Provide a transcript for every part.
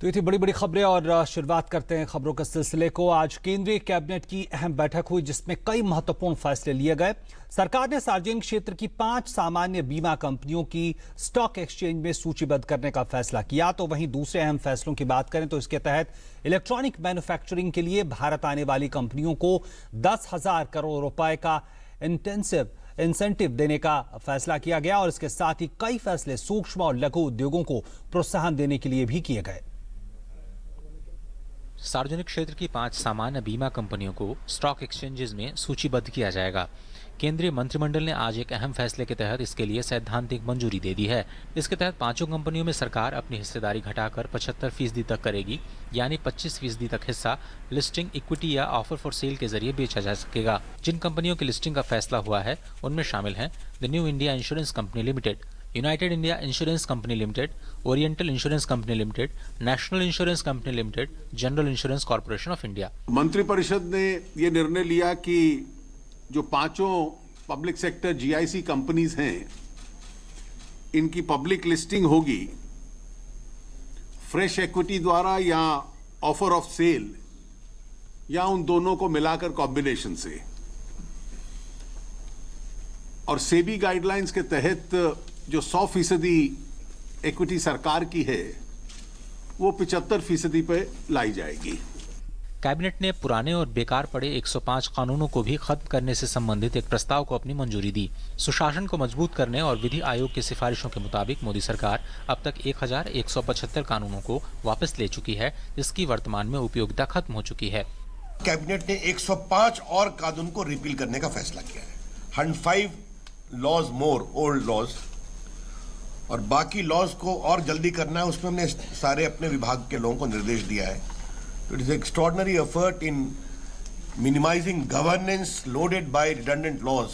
तो ये थी बड़ी बड़ी खबरें और शुरुआत करते हैं खबरों के सिलसिले को। आज केंद्रीय कैबिनेट की अहम बैठक हुई जिसमें कई महत्वपूर्ण फैसले लिए गए। सरकार ने सार्वजनिक क्षेत्र की 5 सामान्य बीमा कंपनियों की स्टॉक एक्सचेंज में सूचीबद्ध करने का फैसला किया। तो वहीं दूसरे अहम फैसलों की बात करें तो इसके तहत इलेक्ट्रॉनिक मैन्युफैक्चरिंग के लिए भारत आने वाली कंपनियों को 10,000 करोड़ रुपए का इंसेंटिव देने का फैसला किया गया और इसके साथ ही कई फैसले सूक्ष्म और लघु उद्योगों को प्रोत्साहन देने के लिए भी किए गए। सार्वजनिक क्षेत्र की 5 सामान्य बीमा कंपनियों को स्टॉक एक्सचेंजेस में सूचीबद्ध किया जाएगा। केंद्रीय मंत्रिमंडल ने आज एक अहम फैसले के तहत इसके लिए सैद्धांतिक मंजूरी दे दी है। इसके तहत 5 कंपनियों में सरकार अपनी हिस्सेदारी घटाकर 75% तक करेगी, यानी 25% तक हिस्सा लिस्टिंग, इक्विटी या ऑफर फॉर सेल के जरिए बेचा जा सकेगा। जिन कंपनियों की लिस्टिंग का फैसला हुआ है उनमें शामिल हैं the new India insurance company limited, United India insurance company limited, oriental insurance company limited, national insurance company limited, general insurance corporation of India. मंत्रिपरिषद ने ये निर्णय लिया कि जो 5 पब्लिक सेक्टर जीआईसी कंपनीज हैं, इनकी पब्लिक लिस्टिंग होगी फ्रेश इक्विटी द्वारा या ऑफर ऑफ सेल या उन दोनों को मिलाकर कॉम्बिनेशन से। और सेबी गाइडलाइंस के तहत जो 100% इक्विटी सरकार की है वो 75% पे लाई जाएगी। कैबिनेट ने पुराने और बेकार पड़े 105 कानूनों को भी खत्म करने से संबंधित एक प्रस्ताव को अपनी मंजूरी दी। सुशासन को मजबूत करने और विधि आयोग की सिफारिशों के मुताबिक मोदी सरकार अब तक 1175 कानूनों को वापस ले चुकी है, जिसकी वर्तमान में उपयोगिता खत्म हो चुकी है। कैबिनेट ने 105 और कानून को रिपील करने का फैसला किया है। 105 लॉज मोर ओल्ड लॉज और बाकी लॉज को और जल्दी करना है। उसमें हमने सारे अपने विभाग के लोगों को निर्देश दिया है। It is extraordinary effort in minimising governance loaded by redundant laws.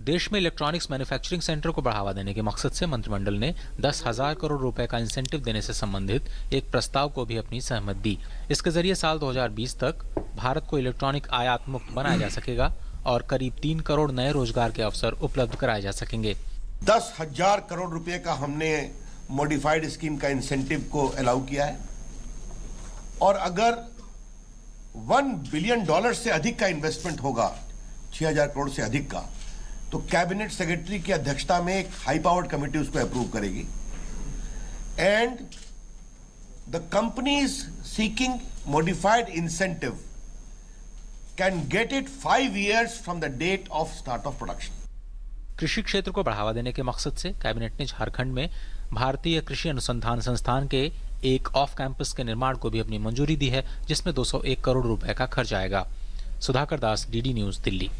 देश में इलेक्ट्रॉनिक्स मैन्युफैक्चरिंग सेंटर को बढ़ावा देने के मकसद से मंत्रिमंडल ने 10,000 करोड़ रुपए का इंसेंटिव देने से संबंधित एक प्रस्ताव को भी अपनी सहमति दी। इसके जरिए साल 2020 तक भारत को इलेक्ट्रॉनिक आयात मुक्त बनाया जा सकेगा और करीब 3 करोड़ नए रोजगार के अवसर उपलब्ध कराए जा सकेंगे। 10,000 करोड़ रुपए का हमने मॉडिफाइड स्कीम का इंसेंटिव को अलाउ किया है और अगर $1 बिलियन से अधिक का इन्वेस्टमेंट होगा, 6,000 करोड़ से अधिक का, तो कैबिनेट सेक्रेटरी की अध्यक्षता में एक हाई पावर्ड कमेटी उसको अप्रूव करेगी and the companies seeking modified incentive can get it 5 years from the date of start of production. कृषि क्षेत्र को बढ़ावा देने के मकसद से कैबिनेट ने झारखंड में भारतीय कृषि अनुसंधान संस्थान के एक ऑफ कैंपस के निर्माण को भी अपनी मंजूरी दी है, जिसमें 201 करोड़ रुपए का खर्च आएगा। सुधाकर दास, डीडी न्यूज, दिल्ली।